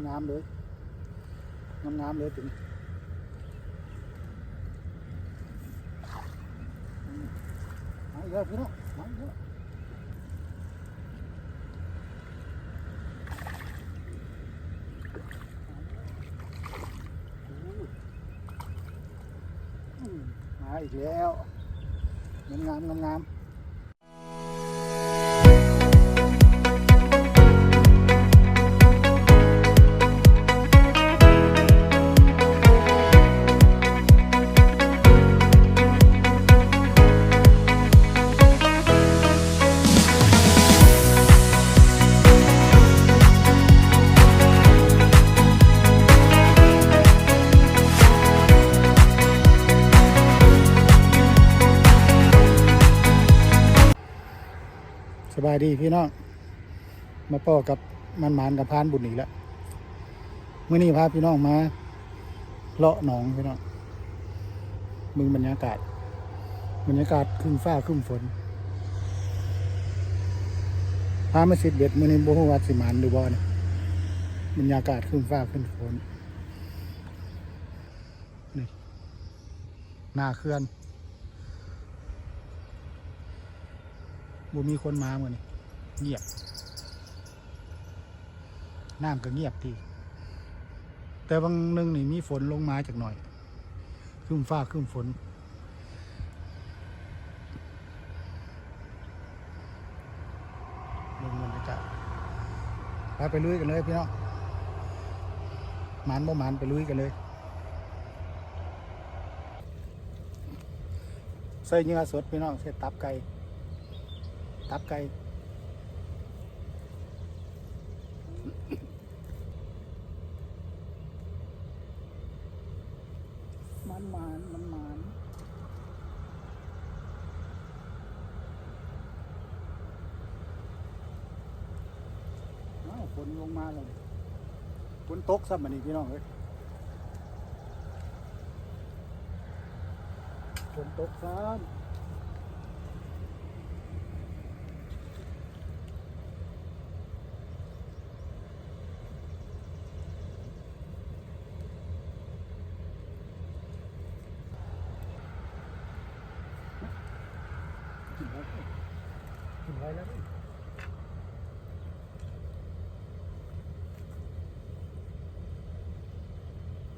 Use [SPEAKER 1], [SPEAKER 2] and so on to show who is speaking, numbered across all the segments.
[SPEAKER 1] งามเลยงามเลยถึงมาเยอะพี่น้องมาเยอะมาอีกแล้วงามสบายดีพี่น้องมาป้อกับมันกับพานบุญอีกแล้วเมื่อนี้พาพี่น้องมาเลาะหนองพี่น้องมึงบรรยากาศครึ่งฟ้าครึ่งฝนพามาสิเบ็ดมื่อนี้บ่ฮู้ว่าสิมานหรือบ่เนี่ยบรรยากาศครึ่งฟ้าครึ่งฝนนี่หน้าเขื่อนบ่มีคนมามื้อนี้เงียบน้ำก็เงียบดีแต่บางนึงนี่มีฝนลงมาจากหน่อยครึ่งฟ้าครึ่งฝนลงบรรยากาศไปลุยกันเลยพี่น้องหมานบ่หมานไปลุยกันเลยใส่เนื้อสดพี่น้องใส่ตับไก่มันฝนลงมาเลยฝนตกซ้ำบัดนี้พี่น้องเอ้ยฝนตกซ้ำกินไว้แล้ว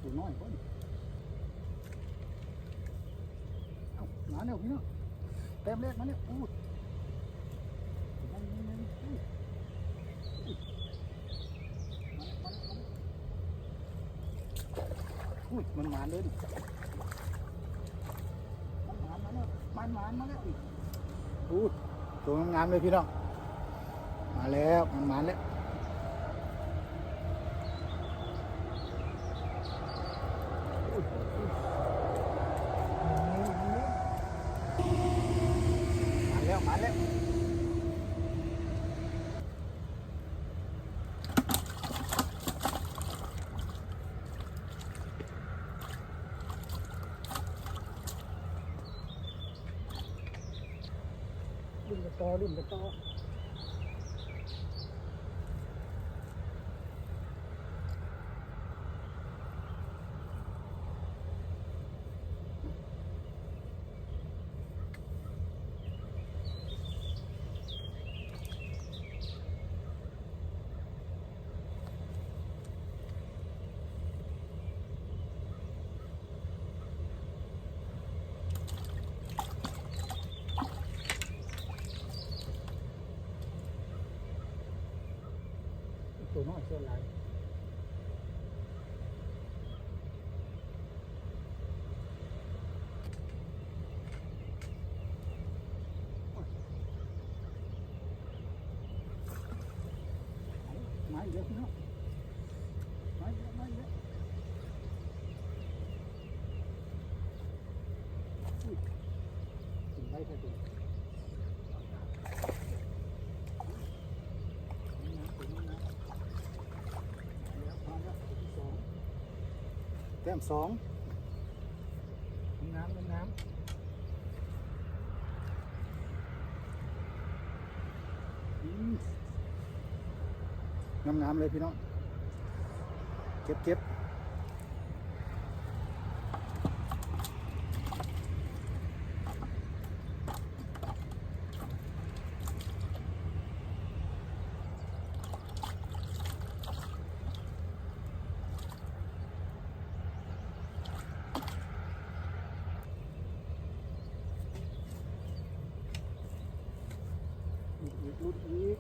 [SPEAKER 1] ตัวน้อยคนเอามาเร็วพี่น้องเต็มเลขมาเนี่ยอู้มันมาเลยมันมาแล้วอู้ตัวงามเลยพี่น้องมาแล้วมันมาแล้วมาแล้วรุ่นกระต่อตัวน้อยเสื้อลายไม้เยอะพี่น้องไม้เยอะถึงไปแค่ตัวแต้ม2น้ำงามเลยพี่น้อง เก็บเก็บรุดอีก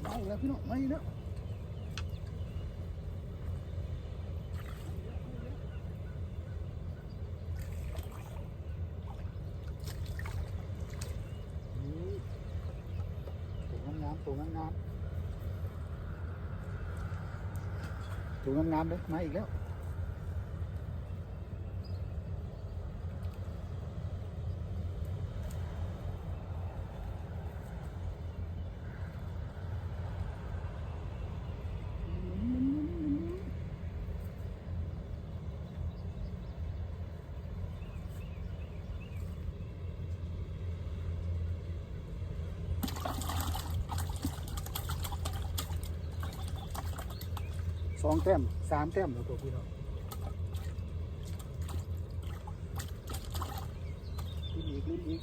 [SPEAKER 1] มาอีกแล้วพี่น้องมาอีกแล้วตัวงามเลยมาอีกแล้ว2 แต้ม 3 แต้มแล้วตัวพี่น้องลุ้นอีก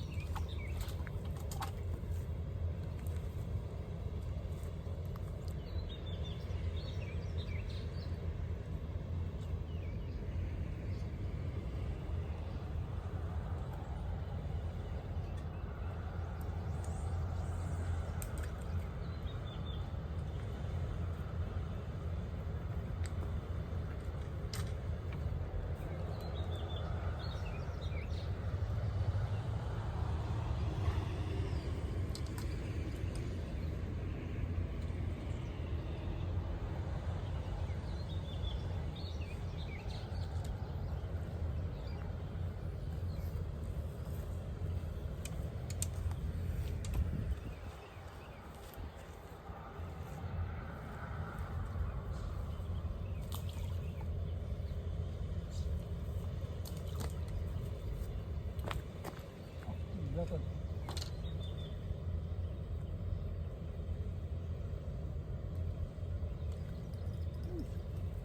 [SPEAKER 1] แล้วก็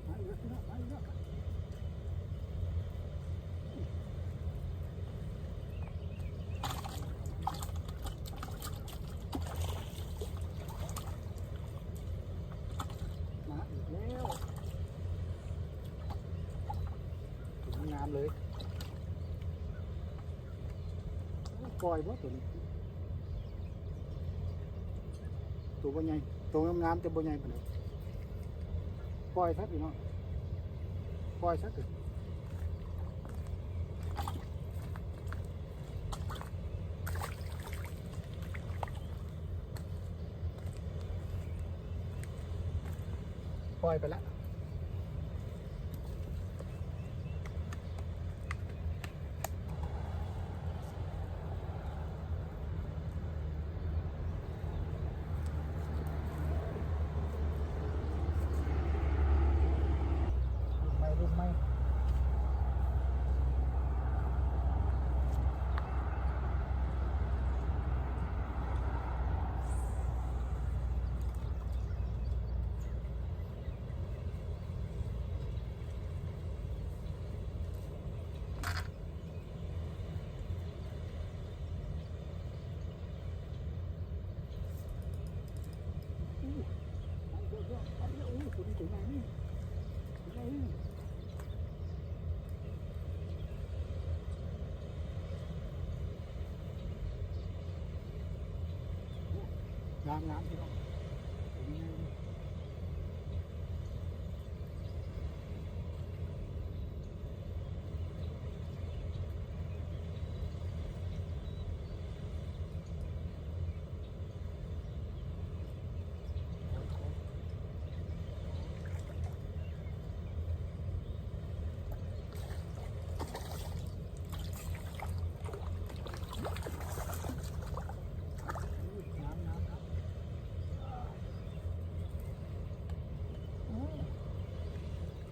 [SPEAKER 1] มาอีกแล้วพี่น้องมาอีกแล้วตัวงามเลยปล่อยบ่ตัวนี้ตัวบ่ใหญ่ตัวงามแต่บ่ใหญ่ปานใดปล่อยซะพี่น้องปล่อยซะเถอะปล่อยไปแล้วรุ่นใหม่งามพี่น้อง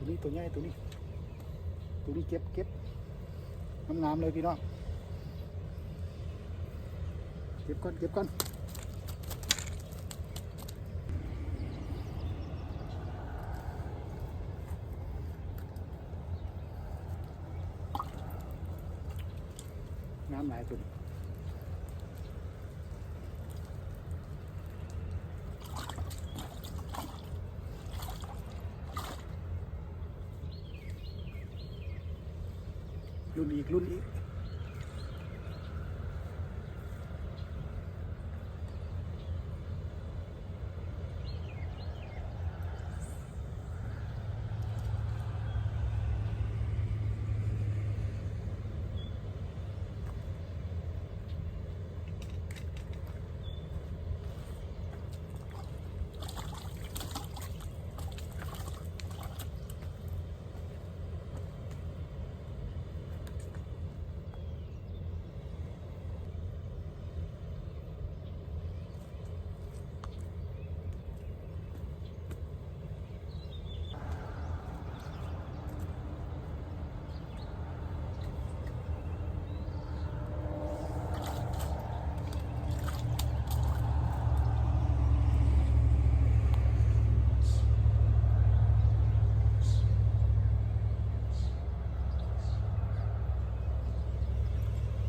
[SPEAKER 1] นี้ตัวใหญ่ตัวนี้เก็บงามๆเลยพี่น้องเก็บก่อนน้ำหลายตัวรุ่นอีก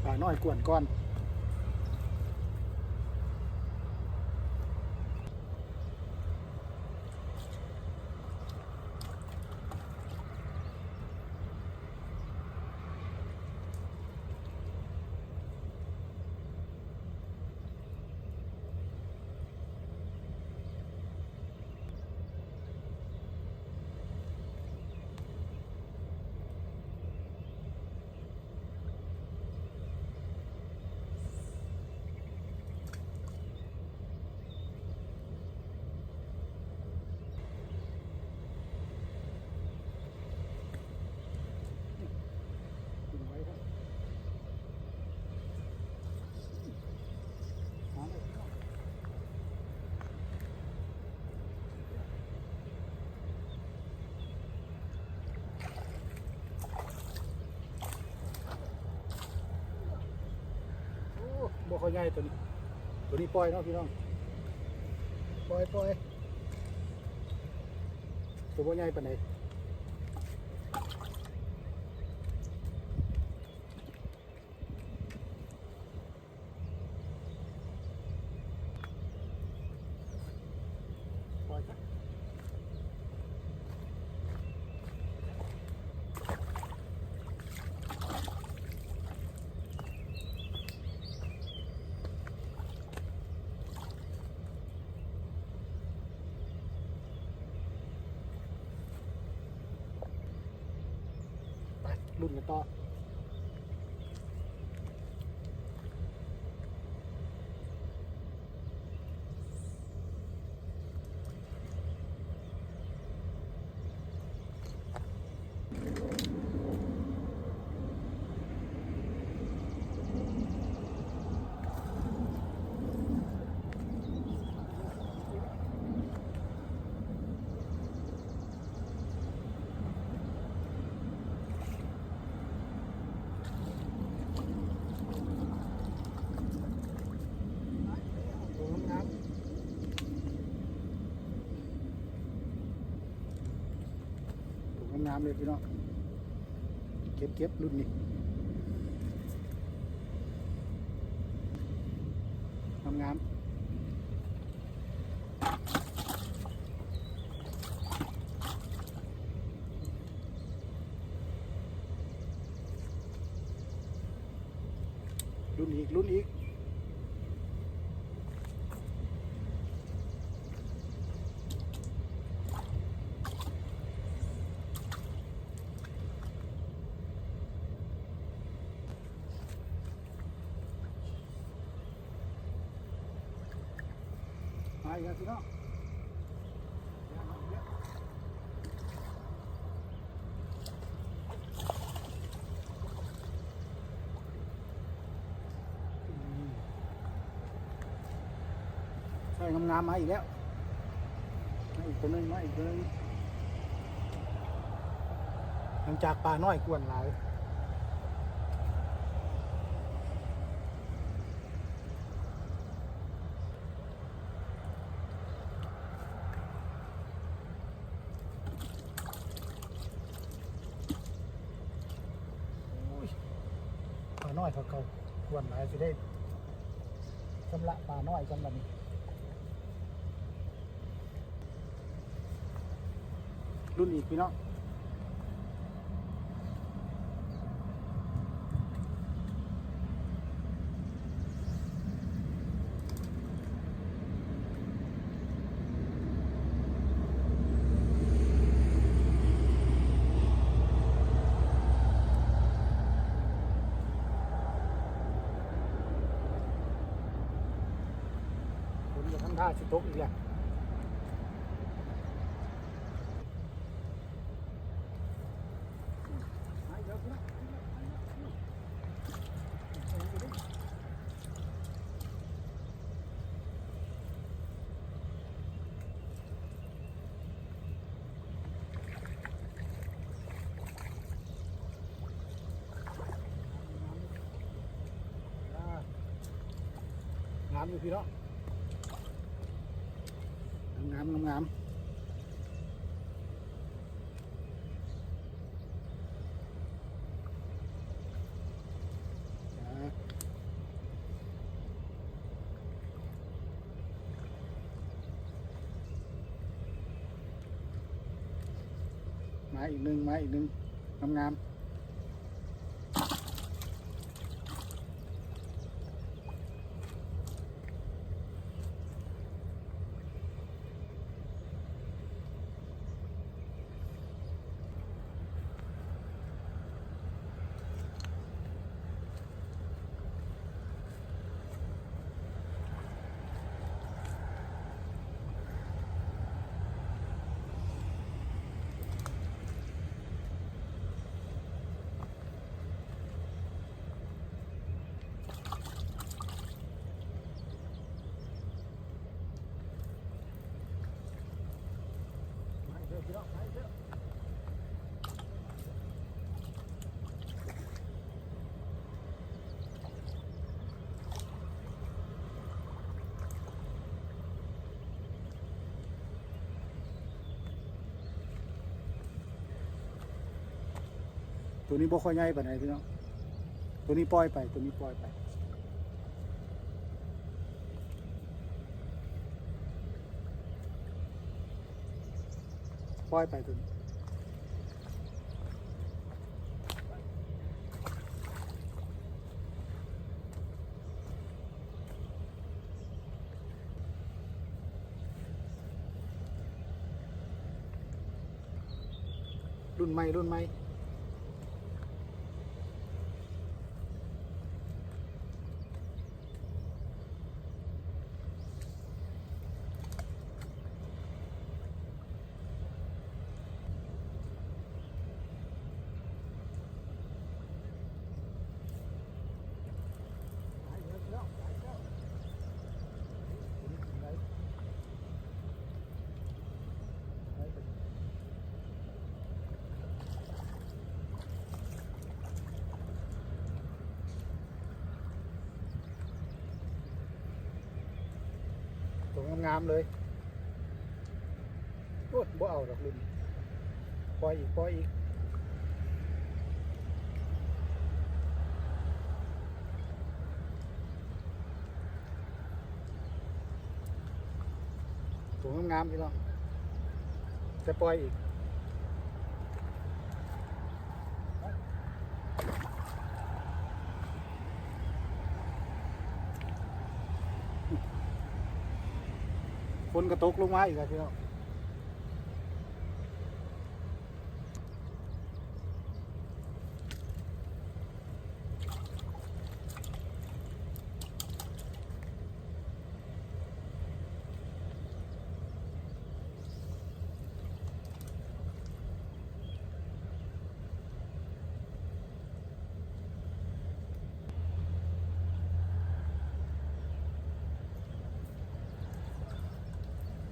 [SPEAKER 1] ปลาน้อยกวนก้อนบ่ค่อยใหญ่ตัวนี้ปล่อยเนาะพี่น้องปล่อยตัวบ่ใหญ่ปานใดปล่อยจ้ะไปรุ่นกันต่องามเลยพี่น้องเก็บรุ่นนี้งามรุ่นอีกมาอีกแล้วพี่น้องใช่งามๆมาอีกแล้วมาอีกตัวนึง หลังจากปลาน้อยกวนหลายปลาน้อยเขากวนหลายสิได้สำละปลาน้อยกันแบบนี้รุ่นอีกพี่น้องผมจะทำท่าสิตกอีกแล้วงามอยู่พี่เนาะงามมาอีกหนึ่งงามตัวนี้บ่ค่อยใหญ่ปานใดพี่น้องตัวนี้ปล่อยไปปล่อยไปตัวนี้รุ่นใหม่ตัวงามเลยโอ้บ่เอาดอกรุ่นปล่อยอีกตัวงามพี่น้องจะปล่อยอีกฝนกระตกลงมาอีกแล้วพี่น้อง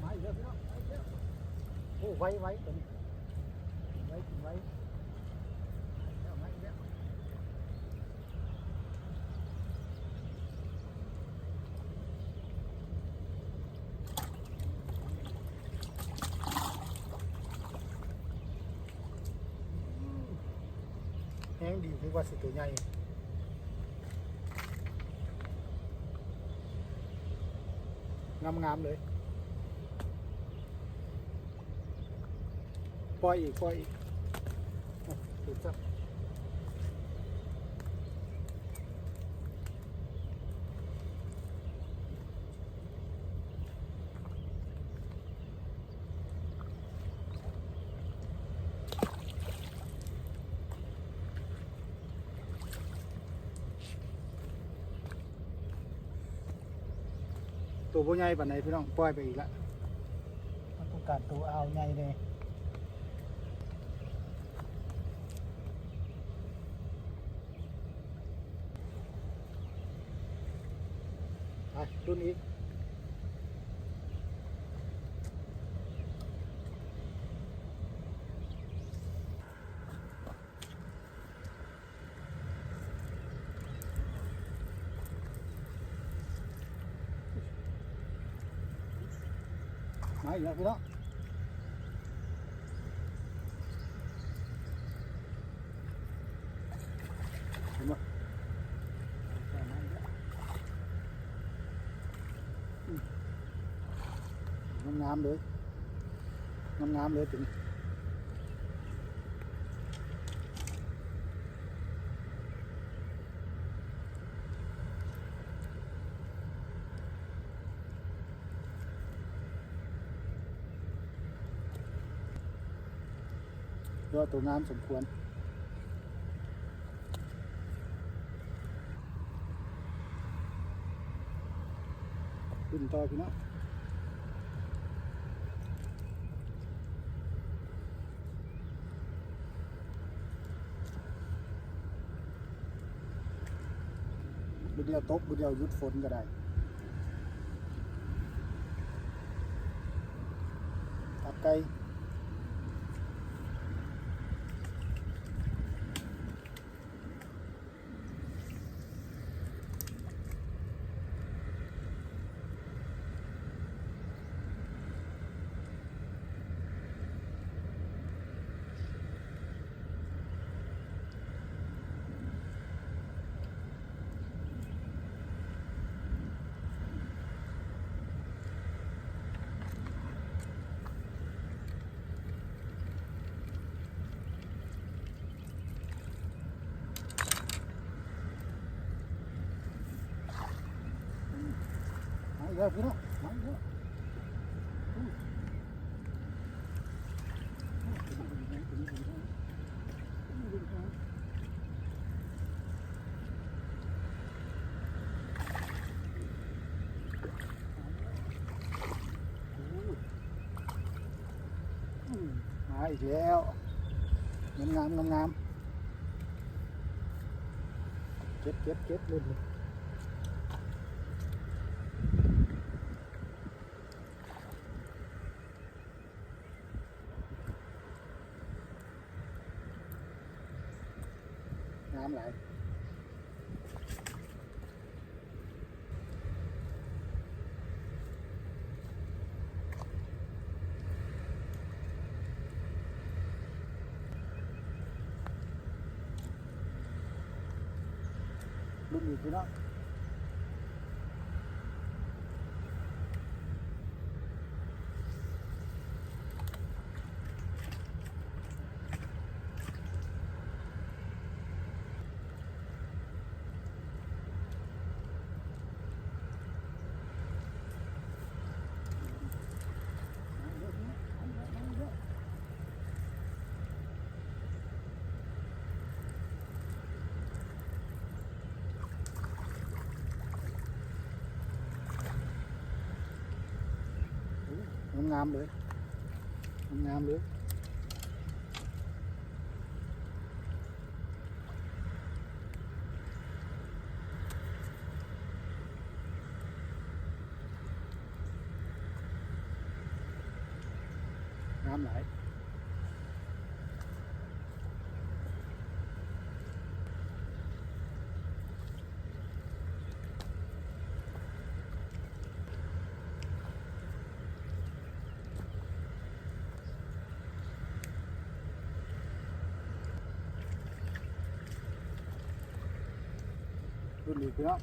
[SPEAKER 1] มาอีกแล้วพี่น้องโอ้ไว้ตัวนี้ไว้ งดีคือว่าสิตัวใหญ่งามๆเลยปล่อยอีกถูกจับตัวผู้ใหญ่ปานไหนพี่น้องปล่อยไปอีกละมันต้องการตัวเอาใหญ่เลยไปรุ่นอีกมาอีกแล้วพี่น้องเห็นไหมงามเลยงามเลยถึงก็ตัวงามสมควรขึ้นต่อพี่น้องบุเดียวตกบุเดียวยุดฝนก็ได้ตับไก่มาอีกแล้วพี่น้องมาอีกแล้วมาอีกแล้วงามเก็บรุ่นเลยงามหลายรุ่นอีกพี่น้องงามเลยงามเลยงามหลาย นอีกเนาะ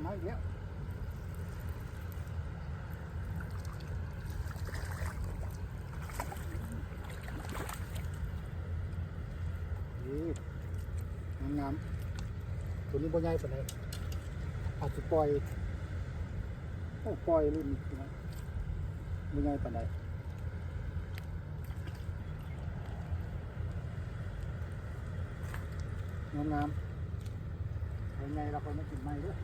[SPEAKER 1] มาอีกแล้วงามๆตัวนี้บ่ใหญ่ปานใดอาจจะปล่อยรุ่นนี้นะบ่ใหญ่ปานใดงามๆเอาไงเราก็ไม่กินไม้ด้วย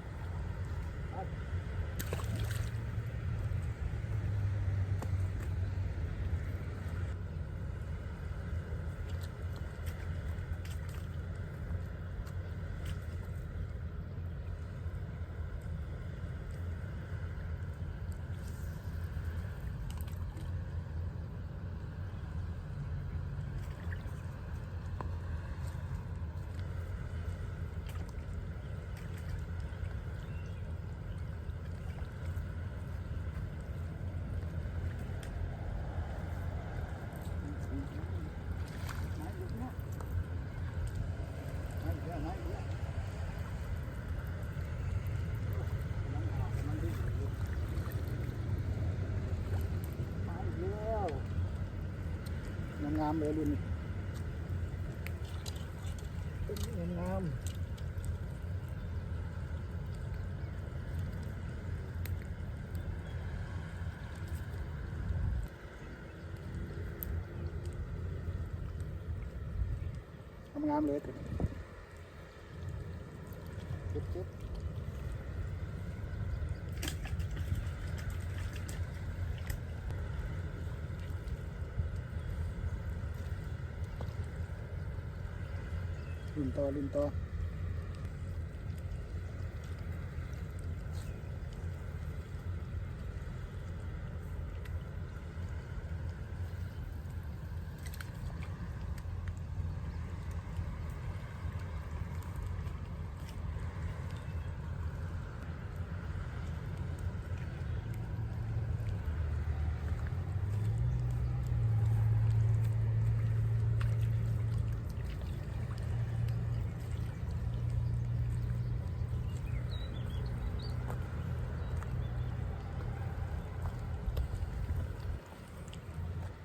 [SPEAKER 1] งามเลยรุ่นนี้งามงามเลยเจ็บรุ่นต่อ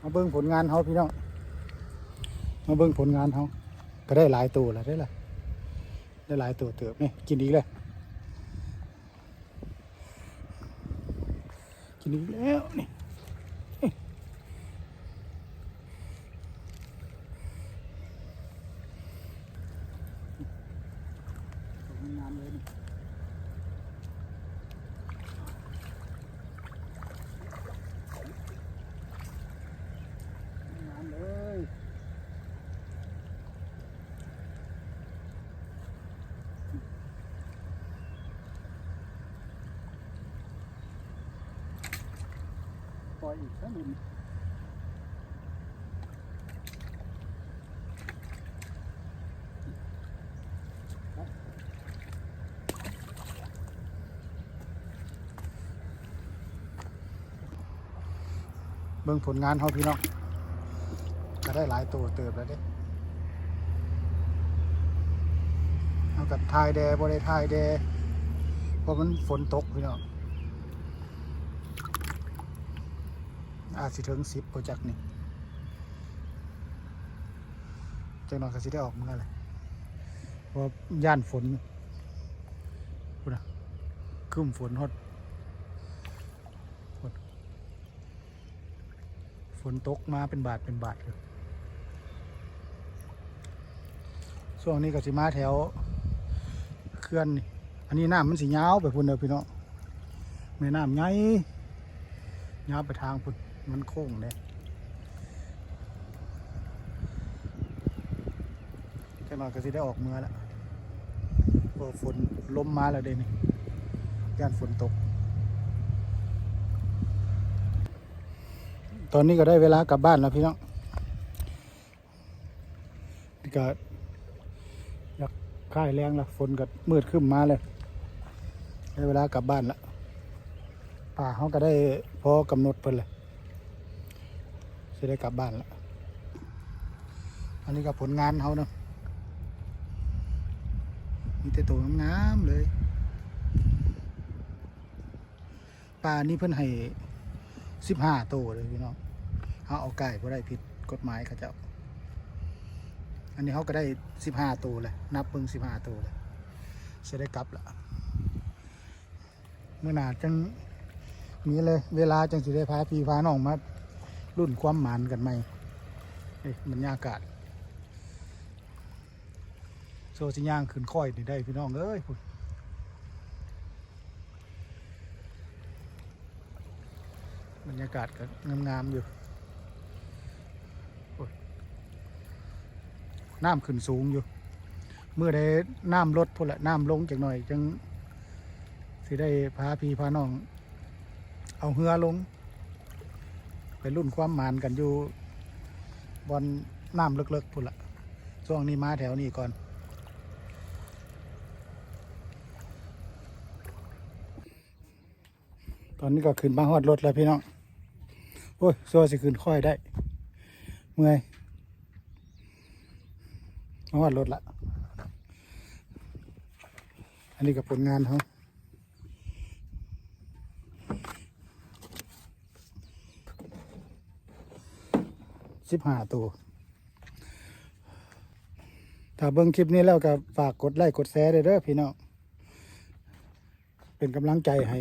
[SPEAKER 1] มาเบิ่งผลงานเขาพี่น้องมาเบิ่งผลงานเขาก็ได้หลายตัวแล้วได้หลายตัวเติบนี่กินอีกเลยกินอีกแล้วนี่งามเลยนี่งามเลยปล่อยอีกสักหนึ่งเบิ่งผลงานเขาพี่น้องก็ได้หลายตัวเติบแล้วเด้เอากับทายแดบ่ได้ทายแดเพราะมันฝนตกพี่น้องอาจสิถึง10โปรเจกต์นี่จังหน่อยก็สิได้ออกมาเลยเพราะย่านฝนพุ่นน่ะครึ้มฝนฮอดฝนตกมาเป็นบาทเลยช่วงนี้ก็สิมาแถวเขื่อนนี่อันนี้น้ำมันสิยาวไปพุ่นเด้อพี่น้องแม่น้ำใหญ่ยาวไปทางพุ่นมันโค้งเลยจังหน่อยก็สิได้ออกเมื่อแล้วพอฝนลมมาแล้วเด้นี่ย่านฝนตก ตอนนี้ก็ได้เวลากลับบ้านแล้วพี่น้องนี่ก็อยากค่ายแรงแล้วฝนก็มืดขึ้นมาเลยได้เวลากลับบ้านแล้วป่าเขาก็ได้พอกำหนดเพิ่นเลยจะได้กลับบ้านแล้วอันนี้ก็ผลงานเขาเนาะมีแต่ตัวงามๆเลยป่านี่เพิ่นให้15 ตัวเลยพี่น้องเขาเอาไก่บ่ได้ผิดกฎหมายเขาเจ้าอันนี้เขาก็ได้15 ตัวเลยนับเบิ่ง15 ตัวเลยจะได้กลับละเมื่อหนาจังมีเลยเวลาจังสิได้พาพี่พาน้องมารุ่นความหมานกันไหมบรรยากาศโซสิย่างขึ้นค่อยได้พี่น้องเอ้ยบรรยากาศก็งามๆอยู่น้ำขึ้นสูงอยู่เมื่อได้น้ำลดพุ่นละน้ำลงจากหน่อยจังสิได้พาพี่พาน้องเอาเรือลงไปรุ่นความหมานกันอยู่บนน้ำเลิกๆพุ่นละช่วงนี้มาแถวนี้ก่อนตอนนี้ก็ขึ้นมาฮอดรถแล้วพี่น้องโอ้ยโซ่สิขึ้นค่อยได้เมื่อยมาฮอดรถละอันนี้กับผลงานเขา15 ตัวถ้าเบิ่งคลิปนี้แล้วก็ฝากกดไลค์กดแชร์ด้วยเด้อพี่น้องเป็นกำลังใจให้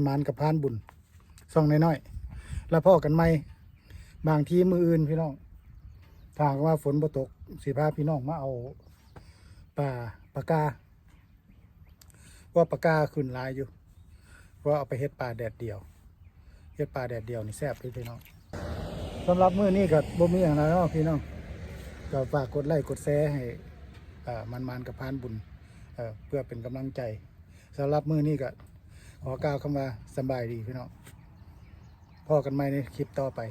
[SPEAKER 1] มันกับพานบุญส่องน้อยๆแล้วพ่อกันไหมบางทีมืออื่นพี่น้องถ้าว่าฝนบ่ตกสิพาพี่น้องมาเอาปลากาว่าปลากาขึ้นหลายอยู่ว่าเอาไปเฮ็ดปลาแดดเดียวเฮ็ดปลาแดดเดียวนี่แซ่บเลยพี่น้องสำหรับมื้อนี้ก็บ่มีอย่างไรเนาะพี่น้องก็ฝากกดไลค์กดแชร์ให้มันกับพานบุญเพื่อเป็นกำลังใจสำหรับมื้อนี้ก็ขอกล่าวคำว่าสบายดีพี่น้องพอกันใหม่ในคลิปต่อไป